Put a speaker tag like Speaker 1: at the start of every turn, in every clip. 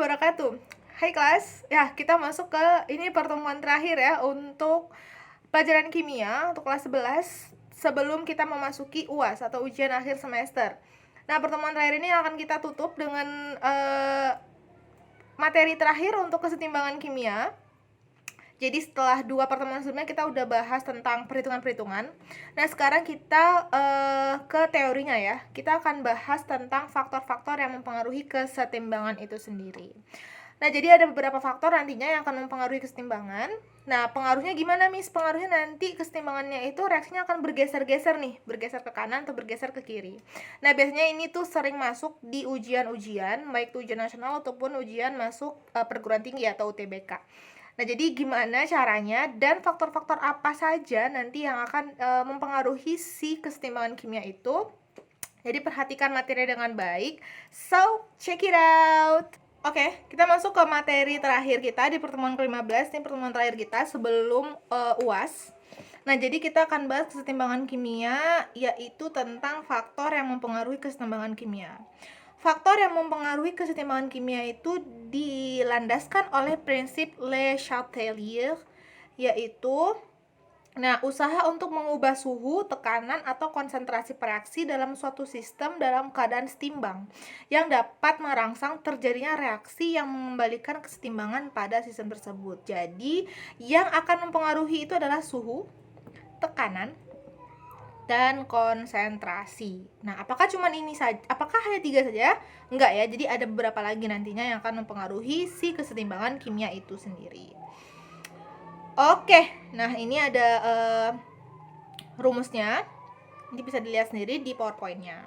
Speaker 1: wabarakatuh. Hai kelas, ya kita masuk ke ini pertemuan terakhir ya untuk pelajaran kimia untuk kelas 11 sebelum kita memasuki UAS atau ujian akhir semester. Nah, pertemuan terakhir ini akan kita tutup dengan materi terakhir untuk kesetimbangan kimia. Jadi setelah 2 pertemuan sebelumnya kita udah bahas tentang perhitungan-perhitungan. Nah, sekarang kita ke teorinya ya. Kita akan bahas tentang faktor-faktor yang mempengaruhi kesetimbangan itu sendiri. Nah, jadi ada beberapa faktor nantinya yang akan mempengaruhi kesetimbangan. Nah, pengaruhnya gimana, Miss? Pengaruhnya nanti kesetimbangannya itu reaksinya akan bergeser-geser nih, bergeser ke kanan atau bergeser ke kiri. Nah, biasanya ini tuh sering masuk di ujian-ujian, baik itu ujian nasional ataupun ujian masuk perguruan tinggi atau UTBK. Nah, jadi gimana caranya dan faktor-faktor apa saja nanti yang akan mempengaruhi si kesetimbangan kimia itu. Jadi perhatikan materi dengan baik. So, check it out. Oke, kita masuk ke materi terakhir kita di pertemuan ke-15. Ini pertemuan terakhir kita sebelum UAS. Nah, jadi kita akan bahas kesetimbangan kimia, yaitu tentang faktor yang mempengaruhi kesetimbangan kimia. Faktor yang mempengaruhi kesetimbangan kimia itu dilandaskan oleh prinsip Le Chatelier, yaitu usaha untuk mengubah suhu, tekanan, atau konsentrasi reaksi dalam suatu sistem dalam keadaan setimbang yang dapat merangsang terjadinya reaksi yang mengembalikan kesetimbangan pada sistem tersebut. Jadi, yang akan mempengaruhi itu adalah suhu, tekanan, dan konsentrasi. Nah, apakah cuma ini saja? Apakah hanya 3 saja? Enggak ya, jadi ada beberapa lagi nantinya yang akan mempengaruhi si kesetimbangan kimia itu sendiri. Oke, nah ini ada rumusnya. Ini bisa dilihat sendiri di PowerPoint-nya.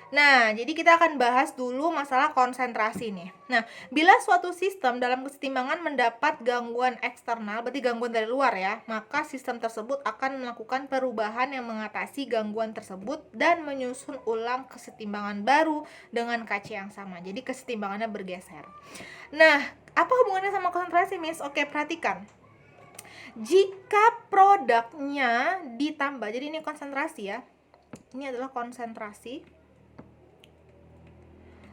Speaker 1: Nah, jadi kita akan bahas dulu masalah konsentrasi nih. Nah, bila suatu sistem dalam kesetimbangan mendapat gangguan eksternal, berarti gangguan dari luar ya, maka sistem tersebut akan melakukan perubahan yang mengatasi gangguan tersebut dan menyusun ulang kesetimbangan baru dengan KC yang sama. Jadi kesetimbangannya bergeser. Nah, apa hubungannya sama konsentrasi, Miss? Oke, perhatikan. Jika produknya ditambah, jadi ini konsentrasi ya. Ini adalah konsentrasi.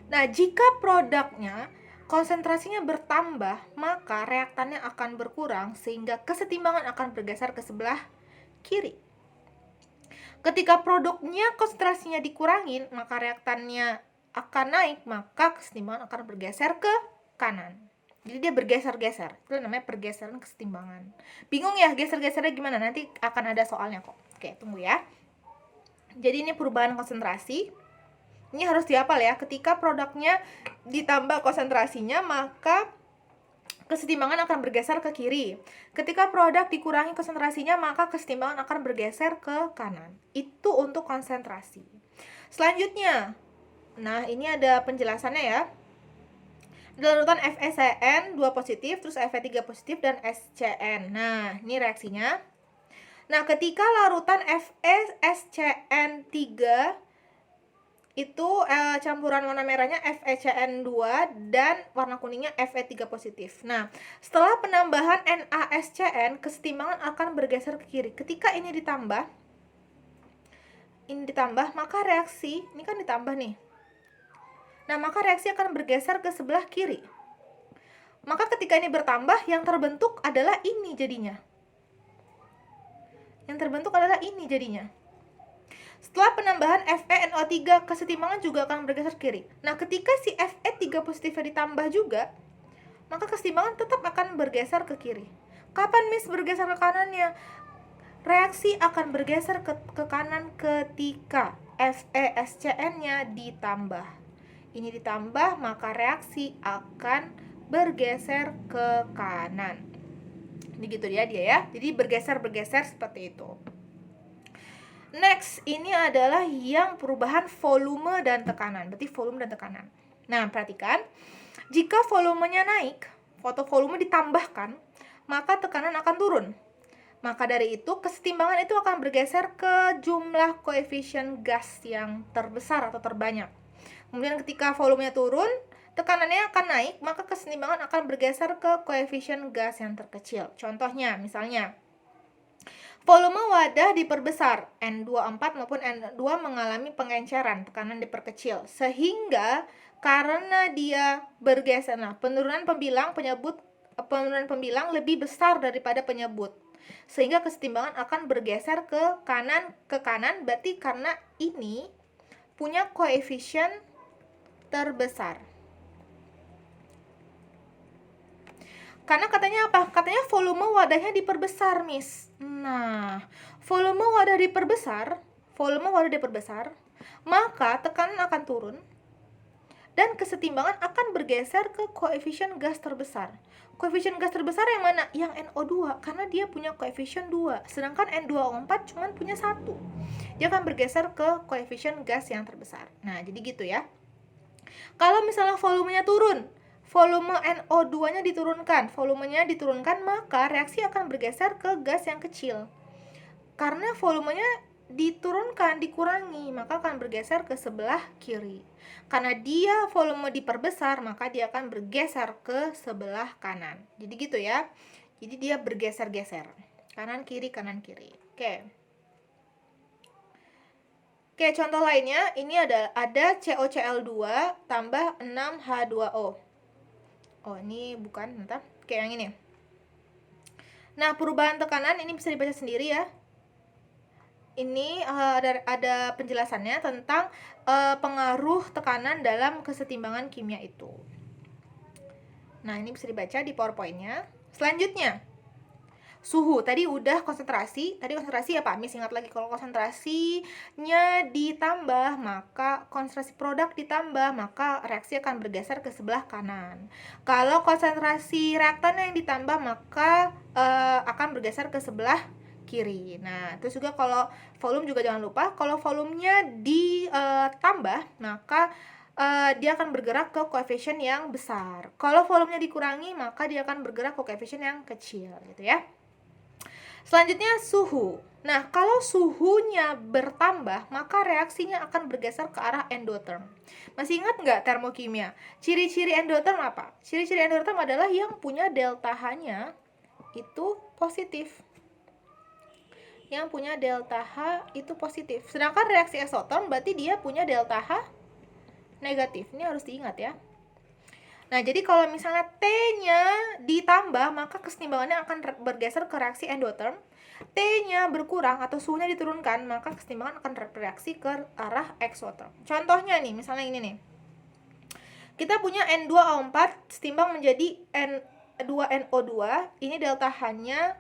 Speaker 1: Nah, jika produknya konsentrasinya bertambah, maka reaktannya akan berkurang sehingga kesetimbangan akan bergeser ke sebelah kiri. Ketika produknya konsentrasinya dikurangin, maka reaktannya akan naik, maka kesetimbangan akan bergeser ke kanan. Jadi dia bergeser-geser. Itu namanya pergeseran kesetimbangan. Bingung ya geser-gesernya gimana? Nanti akan ada soalnya kok. Oke, tunggu ya. Jadi ini perubahan konsentrasi. Ini harus dihafal ya. Ketika produknya ditambah konsentrasinya, maka kesetimbangan akan bergeser ke kiri. Ketika produk dikurangi konsentrasinya, maka kesetimbangan akan bergeser ke kanan. Itu untuk konsentrasi. Selanjutnya, nah ini ada penjelasannya ya. Larutan FeCN 2 positif, terus Fe3 positif, dan SCN. Nah, ini reaksinya. Nah, ketika larutan FeSCN 3 itu campuran warna merahnya FeCN2 dan warna kuningnya Fe3 positif. Nah, setelah penambahan NaSCN, kesetimbangan akan bergeser ke kiri. Ketika ini ditambah, maka reaksi, ini kan ditambah nih. Nah, maka reaksi akan bergeser ke sebelah kiri. Maka ketika ini bertambah, yang terbentuk adalah ini jadinya. Setelah penambahan FeNO3, kesetimbangan juga akan bergeser kiri. Nah, ketika si Fe3 positifnya ditambah juga, maka kesetimbangan tetap akan bergeser ke kiri. Kapan Miss bergeser ke kanannya? Reaksi akan bergeser ke kanan ketika FeSCN-nya ditambah. Ini ditambah, maka reaksi akan bergeser ke kanan. Ini gitu dia ya. Jadi bergeser-bergeser seperti itu. Next, ini adalah yang perubahan volume dan tekanan. Berarti volume dan tekanan. Nah, perhatikan. Jika volumenya naik, volume ditambahkan, maka tekanan akan turun. Maka dari itu, kesetimbangan itu akan bergeser ke jumlah koefisien gas yang terbesar atau terbanyak. Kemudian ketika volumenya turun, tekanannya akan naik, maka kesetimbangan akan bergeser ke koefisien gas yang terkecil. Contohnya, misalnya, Volume wadah diperbesar, N24 maupun N2 mengalami pengenceran, tekanan diperkecil. Sehingga karena dia bergeser, nah penurunan pembilang lebih besar daripada penyebut. Sehingga kesetimbangan akan bergeser ke kanan, berarti karena ini punya koefisien terbesar. Karena katanya apa? Katanya volume wadahnya diperbesar, Miss. Nah, volume wadah diperbesar, maka tekanan akan turun dan kesetimbangan akan bergeser ke koefisien gas terbesar. Koefisien gas terbesar yang mana? Yang NO2, karena dia punya koefisien 2, sedangkan N2O4 cuma punya 1. Dia akan bergeser ke koefisien gas yang terbesar. Nah, jadi gitu ya. Kalau misalnya volumenya turun, volume NO2-nya diturunkan, maka reaksi akan bergeser ke gas yang kecil. Karena volumenya dikurangi, maka akan bergeser ke sebelah kiri. Karena dia volume diperbesar, maka dia akan bergeser ke sebelah kanan. Jadi gitu ya. Jadi dia bergeser-geser. Kanan kiri. Oke, contoh lainnya ini ada COCl2 tambah 6H2O. Oh, ini bukan, bentar. Oke, yang ini. Nah, perubahan tekanan ini bisa dibaca sendiri ya. Ini ada penjelasannya tentang pengaruh tekanan dalam kesetimbangan kimia itu. Nah, ini bisa dibaca di PowerPoint-nya. Selanjutnya, suhu. Tadi udah konsentrasi apa? Miss ingat lagi, kalau konsentrasinya ditambah, maka konsentrasi produk ditambah, maka reaksi akan bergeser ke sebelah kanan. Kalau konsentrasi reaktan yang ditambah, maka akan bergeser ke sebelah kiri. Nah, terus juga kalau volume juga jangan lupa, kalau volumenya ditambah, maka dia akan bergerak ke koefisien yang besar. Kalau volumenya dikurangi, maka dia akan bergerak ke koefisien yang kecil, gitu ya. Selanjutnya suhu. Nah, kalau suhunya bertambah, maka reaksinya akan bergeser ke arah endotherm. Masih ingat nggak termokimia? Ciri-ciri endotherm apa? Ciri-ciri endotherm adalah yang punya delta H-nya itu positif. Yang punya delta H itu positif. Sedangkan reaksi eksotherm berarti dia punya delta H negatif. Ini harus diingat ya. Nah, jadi kalau misalnya T-nya ditambah, maka kesetimbangannya akan bergeser ke reaksi endotherm. T-nya berkurang atau suhunya diturunkan, maka kesetimbangan akan bereaksi ke arah exotherm. Contohnya nih, misalnya ini nih. Kita punya N2O4 setimbang menjadi N2NO2. Ini delta H-nya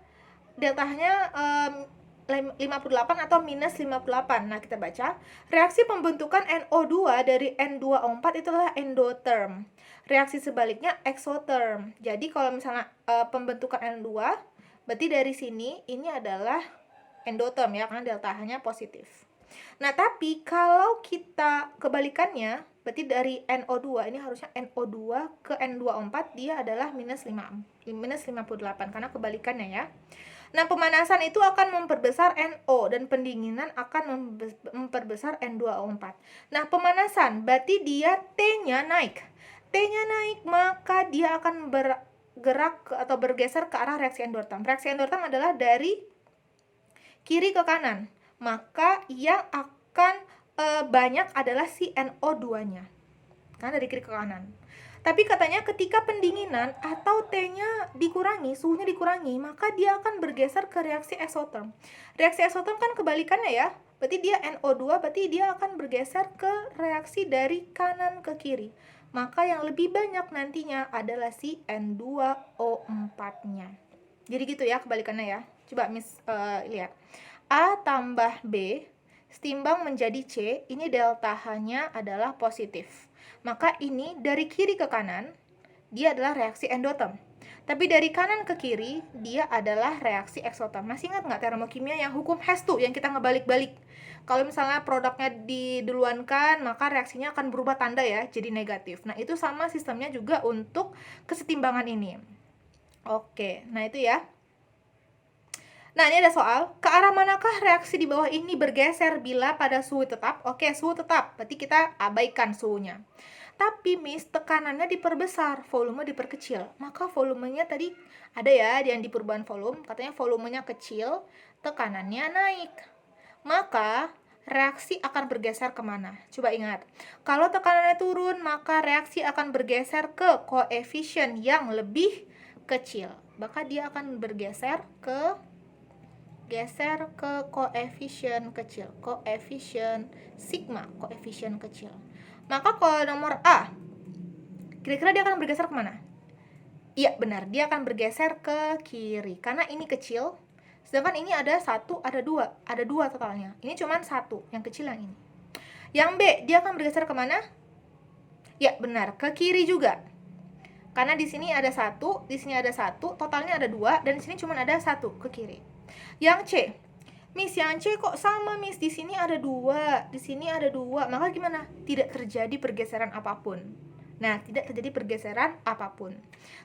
Speaker 1: 58 atau minus 58. Nah, kita baca. Reaksi pembentukan NO2 dari N2O4 itulah endotherm. Reaksi sebaliknya exotherm. Jadi kalau misalnya pembentukan N2, berarti dari sini ini adalah endotherm ya, karena delta H-nya positif. Nah, tapi kalau kita kebalikannya, berarti dari NO2, ini harusnya NO2 ke N2O4, dia adalah minus 58, karena kebalikannya ya. Nah, pemanasan itu akan memperbesar NO dan pendinginan akan memperbesar N2O4. Nah, pemanasan berarti dia T-nya naik. T-nya naik, maka dia akan bergerak atau bergeser ke arah reaksi endotherm. Reaksi endotherm adalah dari kiri ke kanan. Maka yang akan banyak adalah si NO2-nya. Karena dari kiri ke kanan. Tapi katanya ketika pendinginan atau T-nya dikurangi, suhunya dikurangi, maka dia akan bergeser ke reaksi exotherm. Reaksi exotherm kan kebalikannya ya. Berarti dia NO2, berarti dia akan bergeser ke reaksi dari kanan ke kiri. Maka yang lebih banyak nantinya adalah si N2O4-nya. Jadi gitu ya kebalikannya ya. Coba Miss lihat. A tambah B setimbang menjadi C, ini delta H-nya adalah positif. Maka ini dari kiri ke kanan, dia adalah reaksi endotherm. Tapi dari kanan ke kiri, dia adalah reaksi exotherm. Masih ingat nggak termokimia yang hukum Hess tuh, yang kita ngebalik-balik? Kalau misalnya produknya diduluankan, maka reaksinya akan berubah tanda ya, jadi negatif. Nah, itu sama sistemnya juga untuk kesetimbangan ini. Oke, nah itu ya. Nah, ini ada soal, ke arah manakah reaksi di bawah ini bergeser bila pada suhu tetap? Oke, suhu tetap, berarti kita abaikan suhunya. Tapi Miss, tekanannya diperbesar, volume diperkecil. Maka volumenya tadi ada ya yang di perubahan volume, katanya volumenya kecil, tekanannya naik. Maka reaksi akan bergeser kemana? Coba ingat, kalau tekanannya turun, maka reaksi akan bergeser ke koefisien yang lebih kecil. Maka dia akan bergeser ke koefisien kecil, koefisien sigma, koefisien kecil. Maka kalau nomor A, kira-kira dia akan bergeser kemana? Iya benar, dia akan bergeser ke kiri, karena ini kecil, sedangkan ini ada 1, ada 2 totalnya. Ini cuma 1, yang kecil yang ini. Yang B, dia akan bergeser kemana? Ya benar, ke kiri juga. Karena di sini ada 1, di sini ada 1, totalnya ada 2, dan di sini cuma ada 1 ke kiri. Yang C, Miss, yang C kok sama, Miss? Di sini ada 2, di sini ada 2. Maka gimana? Tidak terjadi pergeseran apapun. Nah, tidak terjadi pergeseran apapun.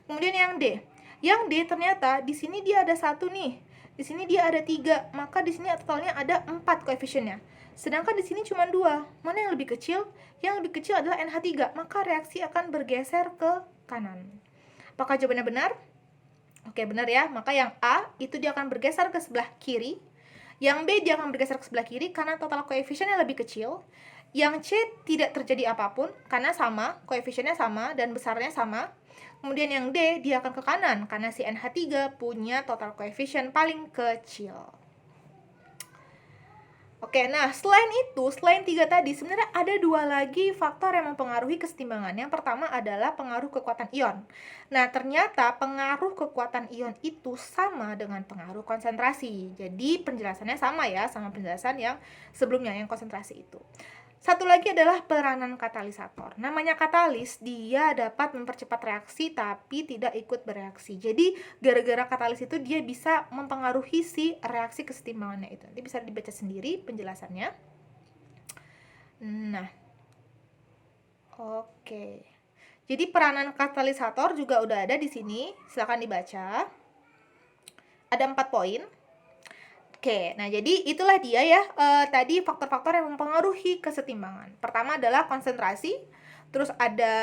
Speaker 1: Kemudian yang D. Yang D ternyata di sini dia ada 1 nih. Di sini dia ada 3, maka di sini totalnya ada 4 koefisiennya. Sedangkan di sini cuma 2. Mana yang lebih kecil? Yang lebih kecil adalah NH3, maka reaksi akan bergeser ke kanan. Apakah jawabannya benar? Oke, benar ya. Maka yang A itu dia akan bergeser ke sebelah kiri. Yang B dia akan bergeser ke sebelah kiri karena total koefisiennya lebih kecil. Yang C tidak terjadi apapun karena sama, koefisiennya sama dan besarnya sama. Kemudian yang D dia akan ke kanan karena si NH3 punya total koefisien paling kecil. Oke, nah selain 3 tadi, sebenarnya ada 2 lagi faktor yang mempengaruhi kesetimbangan. Yang pertama adalah pengaruh kekuatan ion. Nah, ternyata pengaruh kekuatan ion itu sama dengan pengaruh konsentrasi. Jadi, penjelasannya sama ya, sama penjelasan yang sebelumnya, yang konsentrasi itu. Satu lagi adalah peranan katalisator. Namanya katalis, dia dapat mempercepat reaksi tapi tidak ikut bereaksi. Jadi, gara-gara katalis itu dia bisa mempengaruhi si reaksi kesetimbangannya itu. Nanti bisa dibaca sendiri penjelasannya. Nah, oke. Jadi, peranan katalisator juga udah ada di sini. Silakan dibaca. Ada 4 poin. Oke, nah jadi itulah dia ya, tadi faktor-faktor yang mempengaruhi kesetimbangan. Pertama adalah konsentrasi, terus ada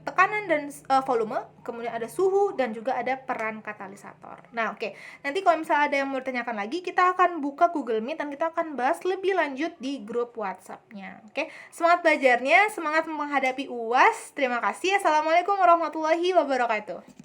Speaker 1: tekanan dan volume, kemudian ada suhu, dan juga ada peran katalisator. Nah oke, nanti kalau misalnya ada yang mau ditanyakan lagi, kita akan buka Google Meet dan kita akan bahas lebih lanjut di grup WhatsApp-nya. Oke, semangat belajarnya, semangat menghadapi UAS. Terima kasih. Assalamualaikum warahmatullahi wabarakatuh.